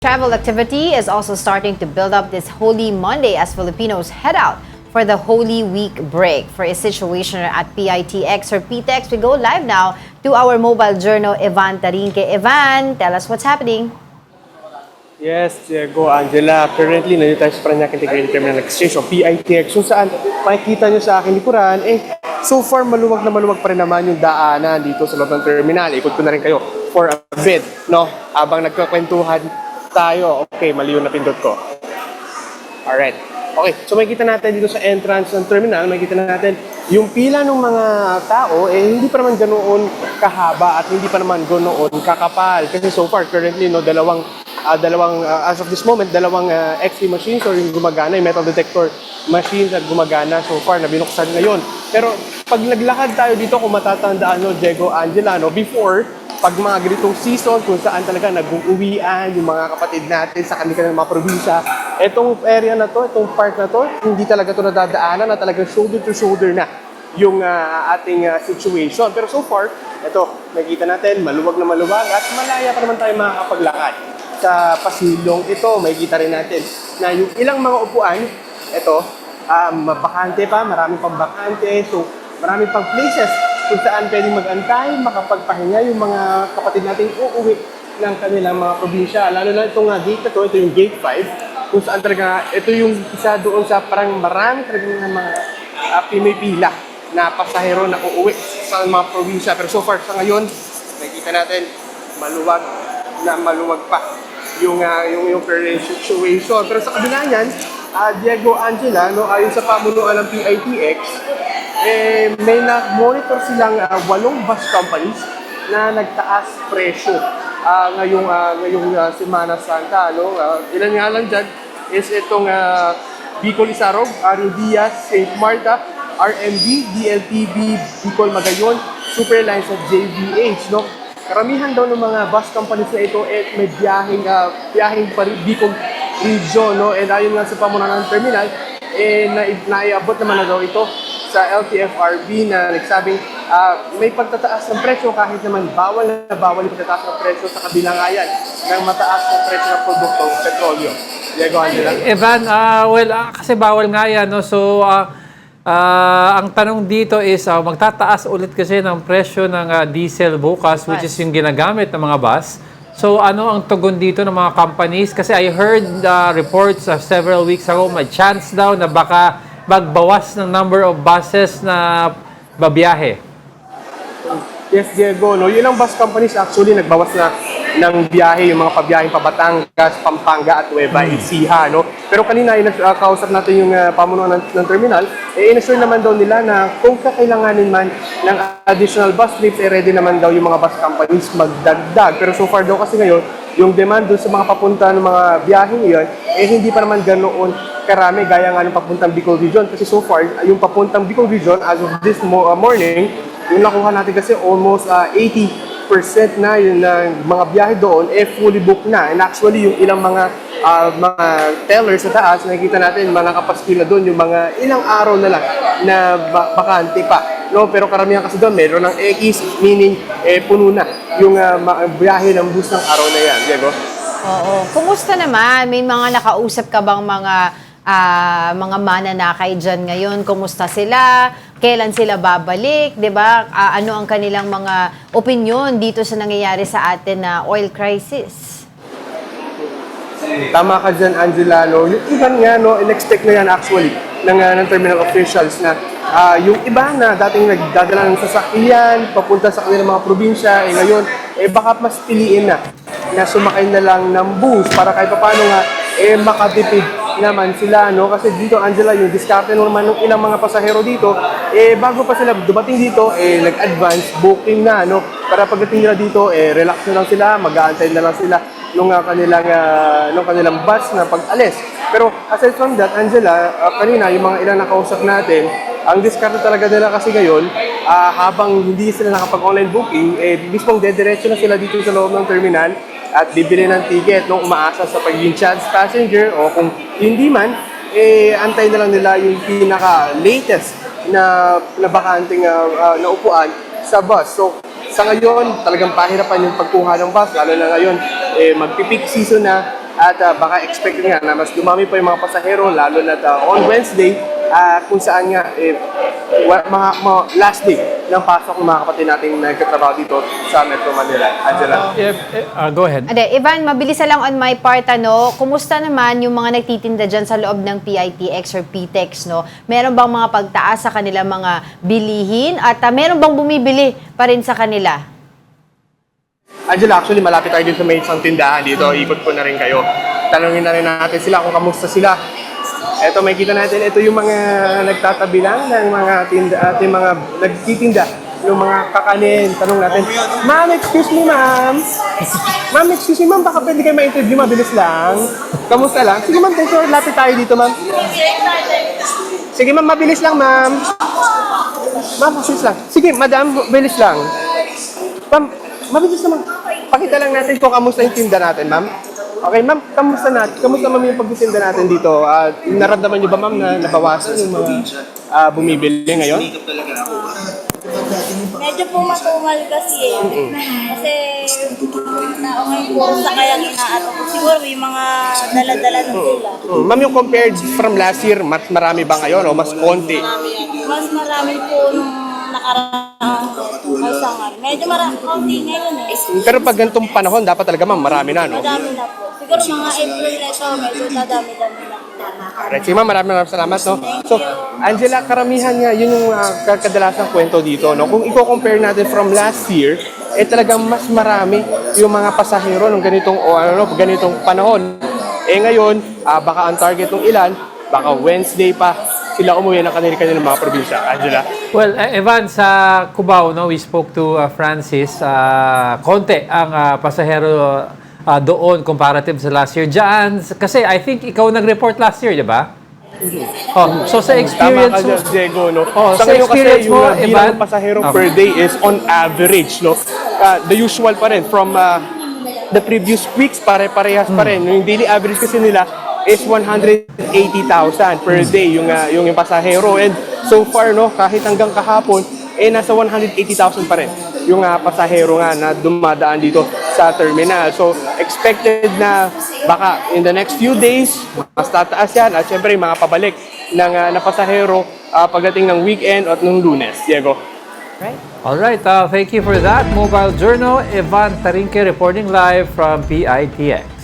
Travel activity is also starting to build up this Holy Monday as Filipinos head out for the Holy Week break. For a situation at PITX or PTEX, we go live now to our mobile journal, Evan Tarinque. Evan, tell us what's happening. Yes, Diego, Angela. Currently, nandito tayo sa Parañaque Integrated Terminal Exchange o PITX kung saan makikita nyo sa aking likuran, so far maluwag na maluwag pa rin naman yung daanan dito sa loob ng terminal. Ikot ko na rin kayo for a bit, no? Habang nagkakwentuhan tayo. Okay, mali yung napindot ko. Alright. Okay, so makikita natin dito sa entrance ng terminal, makikita natin yung pila ng mga tao, hindi pa naman ganoon kahaba at hindi pa naman ganoon kakapal. Kasi so far, currently, no, dalawang as of this moment, dalawang X-ray machines or yung gumagana, yung metal detector machines at gumagana so far na binuksan ngayon. Pero pag naglakad tayo dito, kung matatandaan, no, Diego, Angela, no, before, pag mga ganitong season, kung saan talaga nag-uwian yung mga kapatid natin sa kanilang mga probinsya, itong area na to, itong park na to, hindi talaga to nadadaanan na talagang shoulder to shoulder na yung ating situation. Pero so far, ito, nakikita natin, maluwag na maluwag at malaya pa naman tayo makakapaglakad. Sa pasilong ito, makikita rin natin na yung ilang mga upuan, ito, bakante pa, marami pang bakante, so marami pang places kung saan pwedeng mag-antay, makapagpahinga yung mga kapatid natin uuwi ng kanilang mga probinsya. Lalo na itong gate na to, ito yung gate 5, kung saan talaga, ito yung isa doon sa parang marami talaga mga pila na pasahero na uuwi sa mga probinsya. Pero so far, sa ngayon, nakikita natin, maluwag na maluwag pa yung current situation. Pero sa kabila niyan, Diego, Angela, no, ayon sa pamunuan ng PITX, may na-monitor silang 8 bus companies na nagtaas presyo ngayong Semana Santa. No? Ilan nga lang dyan is itong Bicol Isarog, Diaz, St. Marta, RMB, DLTV, Bicol Magayon, Superlines at JVH. No? Karamihan daw ng mga bus companies na ito may biyaheng Bicol region. No? And ayon nga sa pamunuan ng terminal, naiabot naman na daw ito sa LTFRB na nagsabing may pagtataas ng presyo kahit naman bawal na bawal yung pagtataas ng presyo sa kabilang ayan ng mataas ng presyo ng produktong petrolyo. Diego, Angela. Evan, kasi bawal nga yan, no? So, ang tanong dito is, magtataas ulit kasi ng presyo ng diesel bukas, which is yung ginagamit ng mga bus. So, ano ang tugon dito ng mga companies? Kasi I heard reports several weeks ago, may chance daw na baka magbawas ng number of buses na babiyahe. Yes, Diego. No? Yun ang bus companies actually nagbawas na ng biyahe, yung mga pabiyaheng Batangas, Pampanga at Nueva Ecija. No? Pero kanina, kausap natin yung pamunuan ng terminal, in-assure naman daw nila na kung kakailanganin man ng additional bus trips, ready naman daw yung mga bus companies magdagdag. Pero so far daw kasi ngayon, yung demand doon sa mga papunta ng mga biyaheng iyon, hindi pa naman ganoon karami gaya nga ng papuntang Bicol Region. Kasi so far, yung papuntang Bicol Region, as of this morning, yung nakuha natin kasi almost 80% na yung mga biyahe doon, fully booked na. And actually, yung ilang mga tellers sa taas, nakikita natin, nakapastila doon yung mga ilang araw na lang na bakante pa. No? Pero karamihan kasi doon, meron ng X, meaning puno na yung biyahe ng bus ng araw na yan. Diego? Oo. Kumusta naman? May mga nakausap ka bang mga mananakay dyan ngayon? Kumusta sila? Kailan sila babalik? 'Di ba? Ano ang kanilang mga opinion dito sa nangyayari sa atin na oil crisis? Tama ka dyan, Angela. No? Yung iban nga, no, in-expect na yan actually ng terminal officials na yung iba na dating nagdadala ng sasakyan, papunta sa kanilang mga probinsya, ngayon, baka mas piliin na sumakay na lang ng bus para kahit paano nga, makatipid naman sila, no? Kasi dito, Angela, yung diskarte naman ng ilang mga pasahero dito, bago pa sila dumating dito, nag-advance booking na, no? Para pagdating nila dito, relax na lang sila, mag-aantay na lang sila nung kanilang bus na pag-alis. Pero aside from that, Angela, kanina, yung mga ilang nakausap natin, ang diskarte talaga nila kasi ngayon, habang hindi sila nakapag-online booking, mismong dediretso na sila dito sa loob ng terminal at bibili ng ticket nung umaasa sa pagiging chance passenger o kung hindi man, antay na lang nila yung pinaka-latest na bakanting na upuan sa bus. So, sa ngayon, talagang pahirapan yung pagkuha ng bus, lalo na ngayon, magpipeak season na, at baka expect nga na mas dumami pa yung mga pasahero, lalo na on Wednesday, kung saan nga last day ng pasok ng mga kapatid nating nagkatrabaho dito sa Metro Manila. Angela. Go ahead. Ade, Ivan, mabilis na lang on my part, kumusta naman yung mga nagtitinda dyan sa loob ng PITX or PTEX, no? Meron bang mga pagtaas sa kanilang mga bilihin at meron bang bumibili pa rin sa kanila? Angela, actually malapit tayo din sa may isang tindahan dito. Ikot ko na rin kayo. Tanungin na rin natin sila kung kamusta sila. Ito, may kita natin. Ito yung mga nagtatabi lang ng mga tinda, ating mga nagtitinda. Yung mga kakanin. Tanong natin, Ma'am, excuse me, ma'am. Ma'am, excuse me, ma'am. Baka pwede kayo ma-interview. Mabilis lang. Kamusta lang? Sige, ma'am. Thank you. Lapit tayo dito, ma'am. Sige, ma'am. Mabilis lang, ma'am. Ma'am, mabilis lang. Sige, madam. Mabilis lang. Ma'am, mabilis naman. Pakita lang natin kung kamusta yung tinda natin, ma'am. Okay, ma'am, kamusta ma'am yung pagtitinda natin dito? Naramdaman niyo ba, ma'am, na nabawasan yung mga bumibili ngayon? Medyo po matumal kasi Kasi naungay po sa kayang inaato ko. Siguro may mga dala-dala na sila. Ma'am, yung compared from last year, mas marami ba ngayon o mas konti? Mas marami po nung nakaraang kalsangan. Medyo marami konti ngayon Pero pag ganitong panahon, dapat talaga, ma'am, marami na, no? Madami na po. Siguro mga April na ito, medyo dadami-dami na. Alright, sige, ma'am, maraming salamat, no? So, Angela, karamihan nga, yun yung kadalasang kwento dito, no? Kung i-compare natin from last year, talagang mas marami yung mga pasahero ng ganitong panahon. Ngayon, baka ang target ng ilan, baka Wednesday pa sila umuwi ng kanilang mga probinsya. Angela? Well, Evan, sa Cubao, no, we spoke to Francis. Konti ang pasahero doon comparative sa last year. Diyan, kasi I think ikaw nag-report last year, di ba? Oh, so sa experience Tama ka, Diego, no? Sa ngayon experience kasi, mo, yung bilang Evan? ng pasahero per day is on average, no? The usual pa rin, from the previous weeks, pare-parehas pa rin. Yung daily average kasi nila is 180,000 per day yung pasahero. And so far, no, kahit hanggang kahapon, nasa 180,000 pa rin yung pasahero nga na dumadaan dito sa terminal. So, expected na baka in the next few days, mas tataas yan. At syempre, mga pabalik ng pasahero pagdating ng weekend at ng Lunes. Diego. Right? Alright, thank you for that. Mobile Journal, Evan Tarinque reporting live from PITX.